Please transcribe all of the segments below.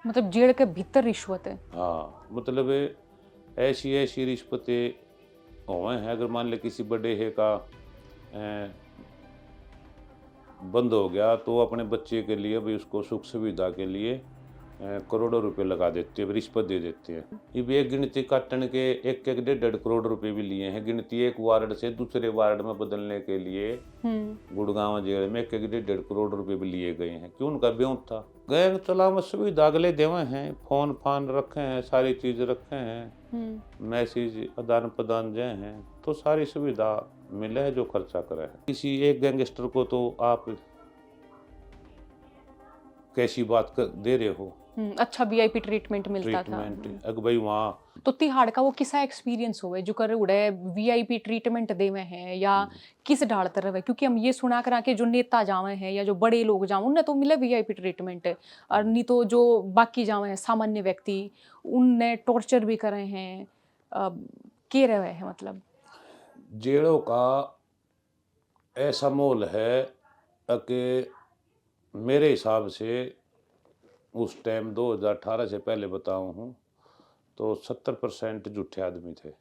मतलब जेल के भीतर रिश्वत है। हाँ, मतलब ऐसी ऐसी रिश्वतें हुए हैं। अगर मान ले किसी बड़े है का अ, बंद हो गया तो अपने बच्चे के लिए भी उसको सुख सुविधा के लिए करोड़ों रुपए लगा देते हैं, रिश्वत दे देते हैं। ये भी एक गिनती काटने के एक एक 1.5 करोड़ रुपए भी लिए हैं। गिनती एक वार्ड से दूसरे वार्ड में बदलने के लिए गुड़गांव जेल में एक एक 1.5 करोड़ रुपए भी लिए गए हैं। क्यों? उनका ब्यों था। गैंग चलाव सुविधा अगले देवे हैं, फोन फान रखे हैं, सारी चीज रखे हैं, मैसेज आदान प्रदान जय हैं, तो सारी सुविधा मिले है जो खर्चा करे है। किसी एक गैंगस्टर को तो आप कैसी बात दे रहे हो, अच्छा वीआईपी ट्रीटमेंट मिलता था। ट्रीटमेंट अग भाई वहाँ तो तिहाड़ का वो किसा एक्सपीरियंस हुआ है जो कर उड़े वीआईपी ट्रीटमेंट देवे हैं या किस ढाल तरफ है? क्योंकि हम ये सुना करा के जो नेता जावे हैं या जो बड़े लोग जावे उन्हें तो मिले वीआईपी ट्रीटमेंट, और नहीं तो जो बाकी जावे हैं सामान्य व्यक्ति उनने टॉर्चर भी करे हैं। के रहे हैं मतलब जेलों का ऐसा माहौल है कि मेरे हिसाब से उस टाइम 2018 से पहले बताऊं हूँ तो 70% झूठे आदमी थे।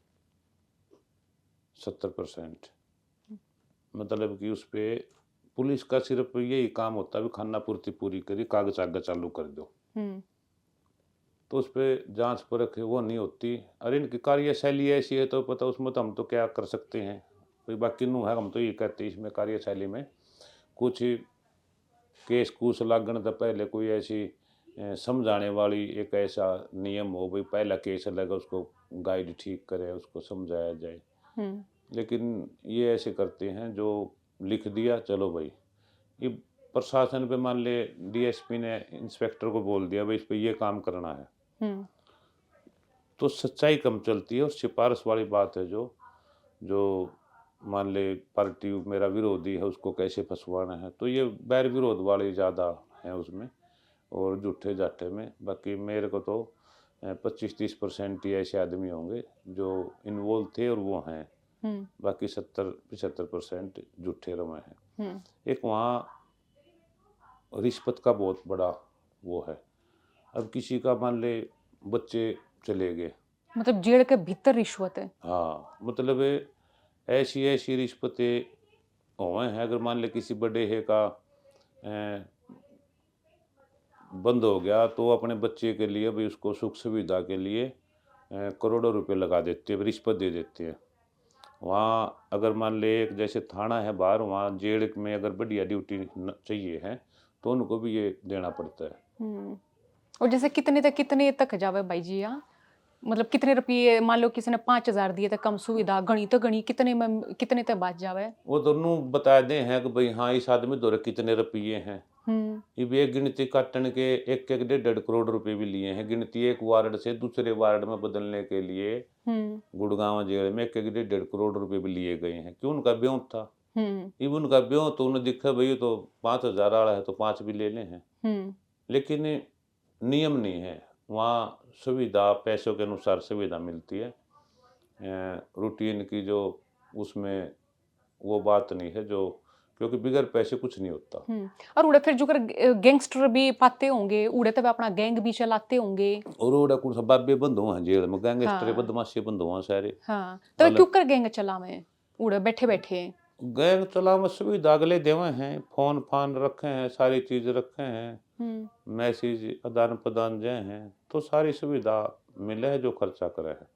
70%। मतलब कि उस पे पुलिस का सिर्फ यही काम होता है, खाना पूर्ति पूरी करी, कागज आगे चालू कर दो, तो उस पर जांच परख वो नहीं होती। अरे इनकी कार्यशैली ऐसी है तो पता उसमें तो हम तो क्या कर सकते हैं कोई, बाकी नू है हम तो ये कहते हैं इसमें कार्यशैली में कुछ केस कूस लागण तो पहले कोई ऐसी समझाने वाली एक ऐसा नियम हो, भाई पहला केस लगा उसको गाइड ठीक करे, उसको समझाया जाए। लेकिन ये ऐसे करते हैं जो लिख दिया चलो भाई। ये प्रशासन पे मान ले डीएसपी ने इंस्पेक्टर को बोल दिया भाई इस पे ये काम करना है, तो सच्चाई कम चलती है और सिफारिश वाली बात है। जो जो मान ले पार्टी मेरा विरोधी है उसको कैसे फंसवाना है, तो ये बैर विरोध वाले ज़्यादा हैं उसमें और झूठे जाठे में। बाकी मेरे को तो 25-30% ही ऐसे आदमी होंगे जो इन्वॉल्व थे और वो हैं, बाकी 70-75% झूठे रमे हैं। एक वहाँ रिश्वत का बहुत बड़ा वो है। अब किसी का मान ले बच्चे चले गए, मतलब जेल के भीतर रिश्वत है। हाँ, मतलब ऐसी ऐसी रिश्वतें हुए हैं। अगर मान ले किसी बड़े है का बंद हो गया तो अपने बच्चे के लिए भी उसको सुख सुविधा के लिए करोड़ों रुपए लगा देते हैं, रिश्वत दे देते हैं। वहाँ अगर मान ले एक जैसे थाना है बाहर, वहाँ जेल में अगर बढ़िया ड्यूटी चाहिए है तो उनको भी ये देना पड़ता है। और जैसे कितने तक जावे भाई जी यहाँ, मतलब कितने रुपये मान लो किसी ने 5,000 दिए तो कम सुविधा गणी तो गणी कितने में कितने तक बात जावे। वो दोनों बता दे हैं कि भाई हाँ इस आदमी दौरे कितने रुपये हैं। ये भी एक गिनती काटने के एक एक 1.5 करोड़ रुपए भी लिए हैं। गिनती एक वार्ड से दूसरे वार्ड में बदलने के लिए गुड़गांव जेल में एक एक 1.5 करोड़ रुपए भी लिए गए हैं। क्यों? उनका ब्यों था। ये उनका ब्यों तो उन्हें दिखा भाई तो 5,000 वाला है तो 5 भी ले ले हैं। लेकिन नियम नहीं है वहाँ। सुविधा पैसों के अनुसार सुविधा मिलती है, रूटीन की जो उसमें वो बात नहीं है जो, क्योंकि बिगैर पैसे कुछ नहीं होता। और उड़े फिर जो कर गैंगस्टर भी पाते होंगे उड़े तब अपना गैंग भी चलाते होंगे। और उड़ा कुछ बाबे बंद हुआ जेल में, गैंगस्टर हाँ बदमाशी बंद हुआ सारे। हाँ, तो क्यों कर गैंग चला में उड़े बैठे बैठे। गैंग चला में सुविधा अगले देवे हैं, फोन फान रखे हैं, सारी चीज रखे हैं, मैसेज आदान प्रदान जय हैं, तो सारी सुविधा मिले है जो खर्चा करे है।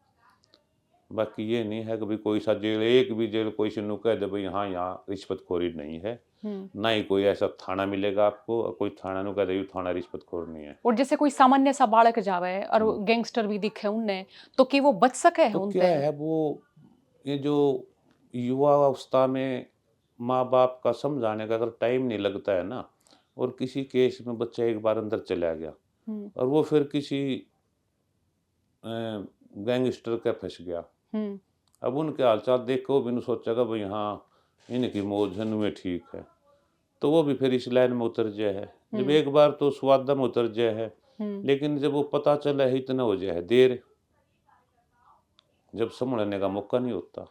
बाकी ये नहीं है कि भाई कोई सा जेल एक भी जेल कोई से कह दे भाई हाँ यहाँ रिश्वतखोरी नहीं है। ना ही कोई ऐसा थाना मिलेगा आपको, और कोई थाना नु कह दे थाना रिश्वतखोर नहीं है। और जैसे कोई सामान्य सा बालक जावे और गैंगस्टर भी दिखे उनने तो कि वो बच सके है तो उनते। क्या है वो, ये जो युवा अवस्था में माँ बाप का समझाने का अगर टाइम नहीं लगता है ना, और किसी केस में बच्चा एक बार अंदर चला गया और वो फिर किसी गैंगस्टर का फंस गया, अब उनके हालचाल देख के वो भी नहीं सोचेगा भाई हाँ इनकी मौज है नुए ठीक है, तो वो भी फिर इस लाइन में उतर जाए है। जब एक बार तो स्वाद में उतर जाए है, लेकिन जब वो पता चला है इतना हो जाए है देर, जब संभलने का मौका नहीं होता।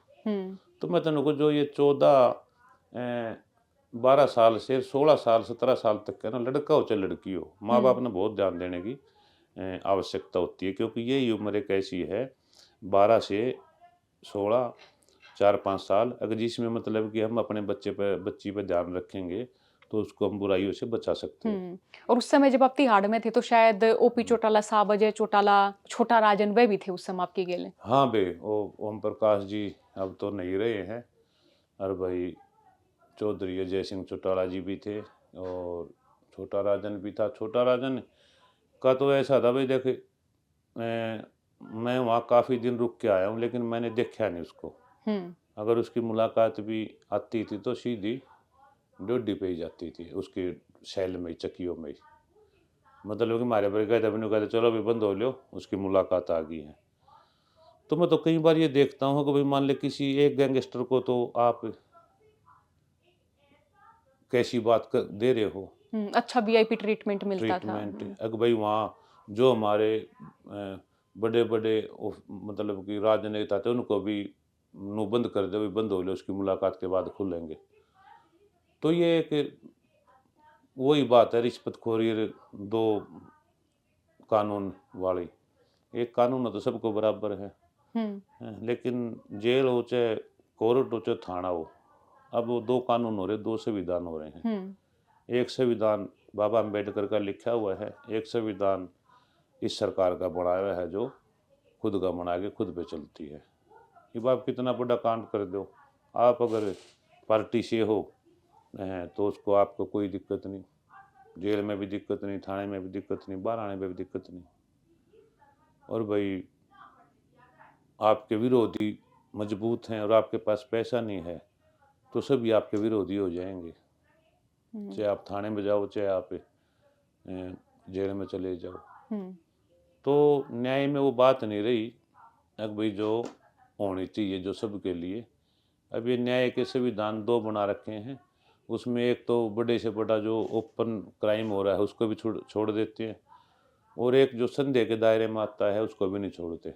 तो मैं तेन जो ये 12 साल से 16 साल 17 साल तक है ना, लड़का हो चाहे लड़की हो, माँ बाप ने बहुत ध्यान देने की आवश्यकता होती है, क्योंकि यही उम्र एक ऐसी है 12 से 16, 4-5 साल, अगर जिसमें मतलब कि हम अपने बच्ची पे ध्यान रखेंगे तो उसको हम बुराइयों से बचा सकते हैं। और उस समय जब आप तिहाड़ में थे तो शायद ओपी चौटाला साहब, अजय चौटाला, छोटा राजन वे भी थे उस समय आपके गेले। हाँ बे, वो ओम प्रकाश जी अब तो नहीं रहे हैं, और भाई चौधरी अजय सिंह चौटाला जी भी थे, और छोटा राजन भी था। छोटा राजन का तो ऐसा था भाई, देखे मैं वहाँ काफ़ी दिन रुक के आया हूँ, लेकिन मैंने देखा नहीं उसको। अगर उसकी मुलाकात भी आती थी तो सीधी ड्यूटी पे ही जाती थी, उसके सेल में, चक्कियों में ही। मतलब कि हमारे पर कहते, अपने कहते चलो अभी बंद हो लो, उसकी मुलाकात आ गई है। तो मैं तो कई बार ये देखता हूँ कि भाई मान ले किसी एक गैंगस्टर को तो आप कैसी बात दे रहे हो, अच्छा वीआईपी ट्रीटमेंट मिलता था। ट्रीटमेंट। अगर भाई वहाँ जो हमारे बड़े बड़े मतलब कि राजनेता थे, उनको भी नु बंद कर दे, भाई बंद हो लो, उसकी मुलाकात के बाद खुलेंगे। तो ये एक वही बात है, रिश्वतखोरी दो कानून वाली। एक कानून है तो सबको बराबर है, लेकिन जेल हो चाहे कोर्ट हो चाहे थाना हो, अब वो दो कानून हो रहे, दो संविधान हो रहे हैं। एक संविधान बाबा अम्बेडकर का लिखा हुआ है, एक संविधान इस सरकार का बनाया हुआ है, जो खुद का बना के खुद पे चलती है। कि आप कितना बड़ा कांड कर दो, आप अगर पार्टी से हो तो उसको आपको कोई दिक्कत नहीं, जेल में भी दिक्कत नहीं, थाने में भी दिक्कत नहीं, बाहर आने में भी दिक्कत नहीं। और भाई आपके विरोधी मजबूत हैं और आपके पास पैसा नहीं है तो सभी आपके विरोधी हो जाएंगे, चाहे आप थाने में जाओ, चाहे आप जेल में चले जाओ। तो न्याय में वो बात नहीं रही, अब भाई जो होनी चाहिए जो सबके लिए। अब ये न्याय के संविधान दो बना रखे हैं, उसमें एक तो बड़े से बड़ा जो ओपन क्राइम हो रहा है उसको भी छोड़ देते हैं, और एक जो संदेह के दायरे में आता है उसको भी नहीं छोड़ते।